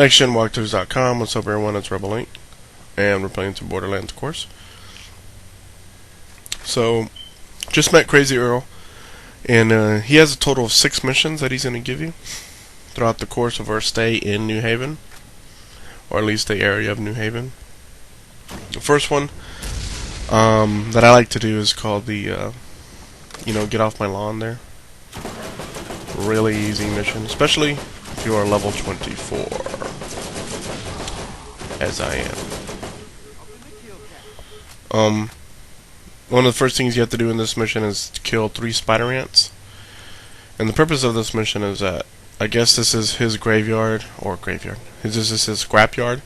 NextGenWalkthroughs.com. What's up, everyone? It's Rebel Inc. And we're playing some Borderlands, of course. So, just met Crazy Earl. And he has a total of 6 missions that he's going to give you throughout the course of our stay in New Haven. Or at least the area of New Haven. The first one that I like to do is called the, get off my lawn there. Really easy mission, especially if you are level 24, as I am. One of the first things you have to do in this mission is to kill 3 spider ants. And the purpose of this mission is that, I guess this is his graveyard, this is his scrapyard,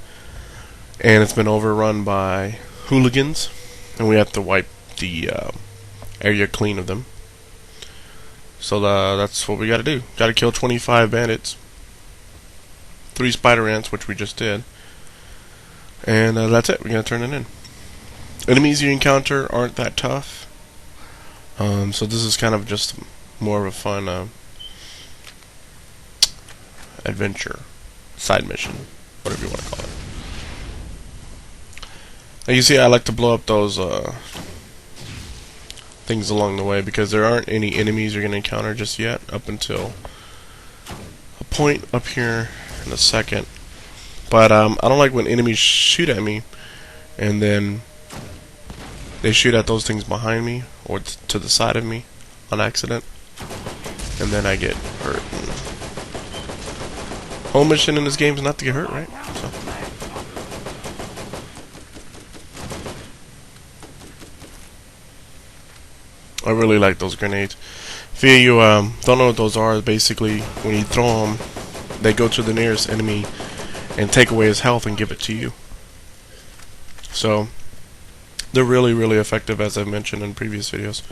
and it's been overrun by hooligans, and we have to wipe the area clean of them. So that's what we gotta do. Gotta kill 25 bandits, 3 spider ants, which we just did, and that's it. We're gonna turn it in. Enemies you encounter aren't that tough, so this is kind of just more of a fun adventure, side mission, whatever you want to call it. Now you see, I like to blow up those things along the way because there aren't any enemies you're going to encounter just yet up until a point up here in a second. But I don't like when enemies shoot at me and then they shoot at those things behind me or to the side of me on accident, and then I get hurt. Whole mission in this game is not to get hurt, right? So. I really like those grenades. If you don't know what those are, basically when you throw them, they go to the nearest enemy and take away his health and give it to you. So they're really, really effective, as I've mentioned in previous videos.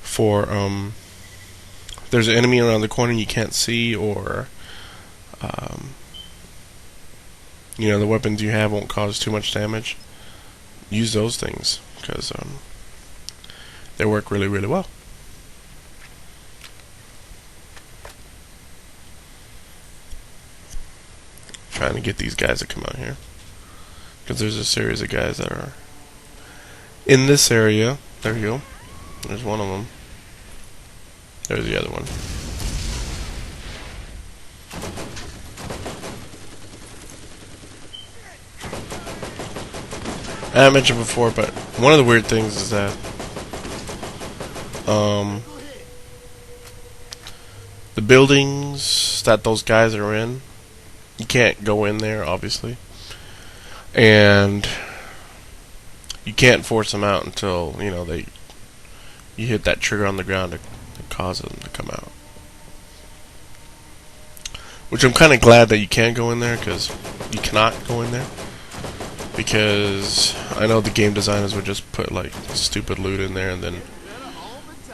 For there's an enemy around the corner you can't see, or the weapons you have won't cause too much damage. Use those things because they work really, really well. Trying to get these guys to come out here because there's a series of guys that are in this area. There you go. There's one of them. There's the other one. I mentioned before, but one of the weird things is that the buildings that those guys are in, you can't go in there, obviously, and you can't force them out until you hit that trigger on the ground to cause them to come out. Which I'm kind of glad that you can go in there, because you cannot go in there. Because I know the game designers would just put like stupid loot in there, and then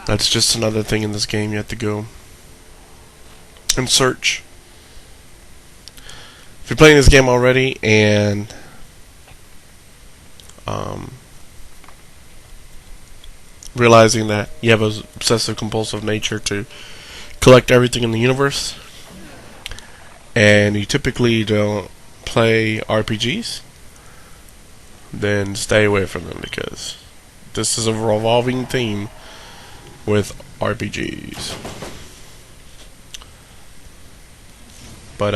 that's just another thing in this game you have to go and search. If you're playing this game already and realizing that you have an obsessive compulsive nature to collect everything in the universe, and you typically don't play RPGs, then stay away from them, because this is a revolving theme with RPGs. But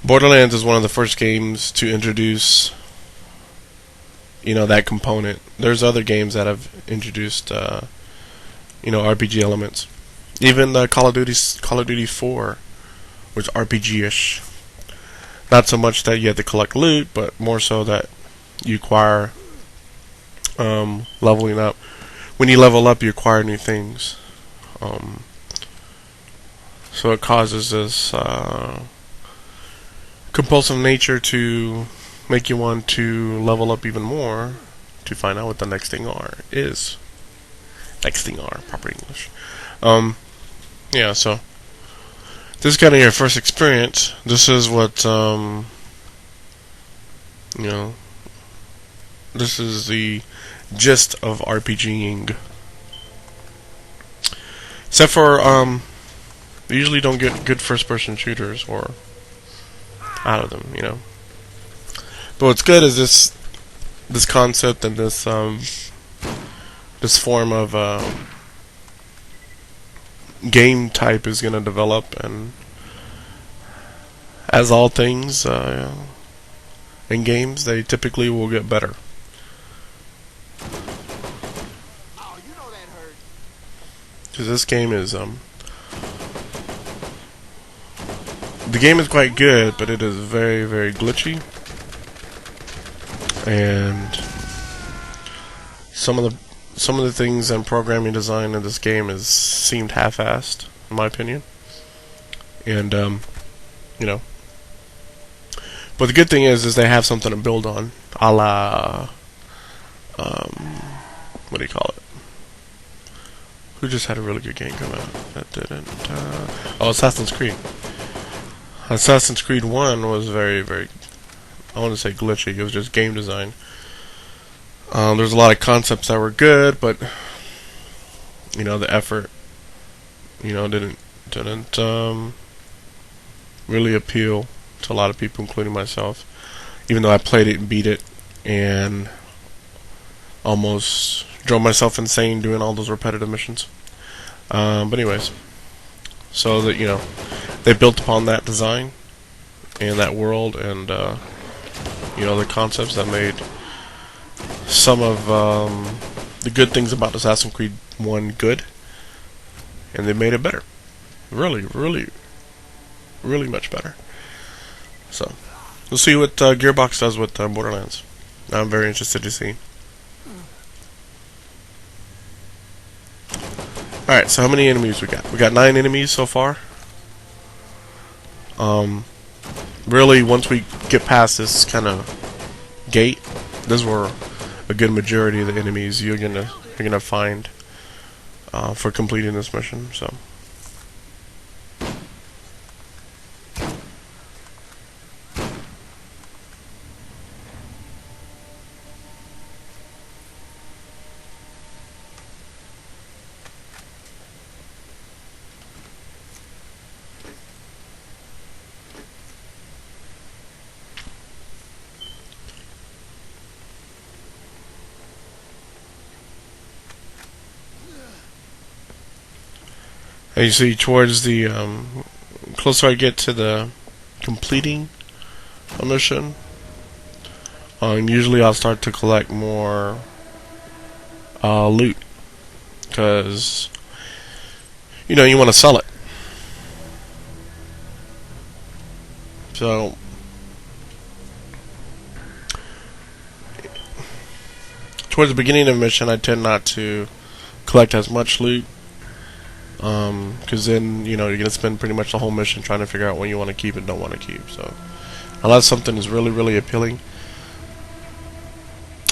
Borderlands is one of the first games to introduce that component. There's other games that have introduced RPG elements. Even Call of Duty 4 was RPG-ish. Not so much that you had to collect loot, but more so that you acquire leveling up. When you level up, you acquire new things. So it causes this compulsive nature to make you want to level up even more to find out what the next thing is. Next thing proper English. Yeah, so this is kind of your first experience. This is what, this is the gist of RPGing. Except for, we usually don't get good first-person shooters, or out of them, you know. But what's good is this concept and this form of game type is going to develop, and as all things in games, they typically will get better. Because this game is the game is quite good, but it is very, very glitchy, and some of the things in programming design in this game seemed half-assed, in my opinion. And you know, but the good thing is they have something to build on, a la what do you call it? Who just had a really good game come out? That didn't. Oh, Assassin's Creed. Assassin's Creed 1 was very, very, I want to say glitchy. It was just game design. There's a lot of concepts that were good, but you know, the effort, you know, didn't really appeal to a lot of people, including myself. Even though I played it and beat it, and almost drove myself insane doing all those repetitive missions. But anyways, so that, you know, they built upon that design and that world, and you know, the concepts that made some of the good things about Assassin's Creed 1 good, and they made it better. Really, really, really much better. So we'll see what Gearbox does with Borderlands. I'm very interested to see. Alright, so how many enemies we got? We got 9 enemies so far. Really, once we get past this kind of gate, this is where a good majority of the enemies you're gonna find for completing this mission. So. And you see, towards the closer I get to the completing a mission, usually I'll start to collect more loot, because you know, you want to sell it. So towards the beginning of a mission, I tend not to collect as much loot. Because then, you know, you're going to spend pretty much the whole mission trying to figure out what you want to keep and don't want to keep. So, unless something is really, really appealing,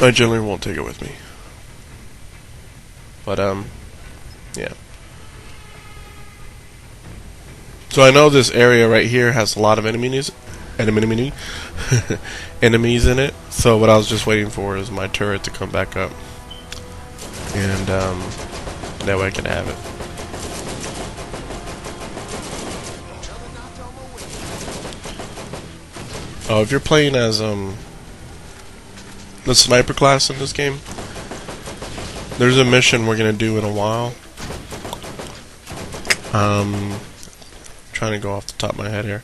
I generally won't take it with me. But, yeah. So I know this area right here has a lot of enemies in it. So what I was just waiting for is my turret to come back up, and that way I can have it. Oh, if you're playing as the sniper class in this game, there's a mission we're gonna do in a while. Trying to go off the top of my head here.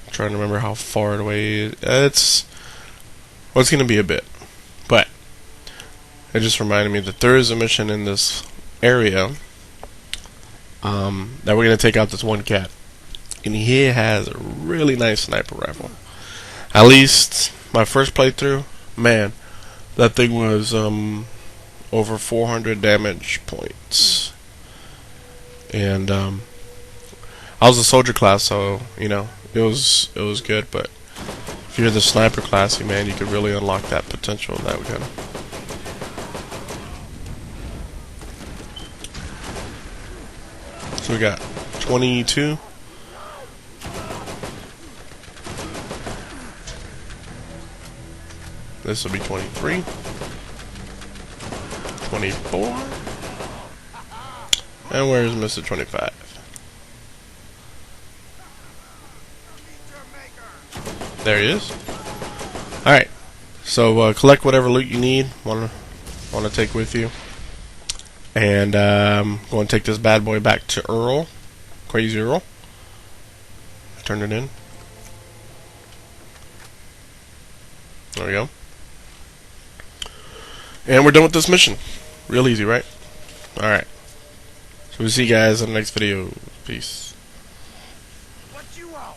I'm trying to remember how far away it's gonna be a bit, but it just reminded me that there is a mission in this area that we're gonna take out this one cat. And he has a really nice sniper rifle. At least my first playthrough, man, that thing was over 400 damage points. And I was a soldier class, so you know, it was good. But if you're the sniper class, man, you could really unlock that potential of that gun. So we got 22. This will be 23, 24, and where's Mr. 25? There he is. Alright. So collect whatever loot you need. Wanna take with you. And going to take this bad boy back to Earl. Crazy Earl. Turn it in. There we go. And we're done with this mission. Real easy, right? Alright. So we'll see you guys in the next video. Peace. What you want?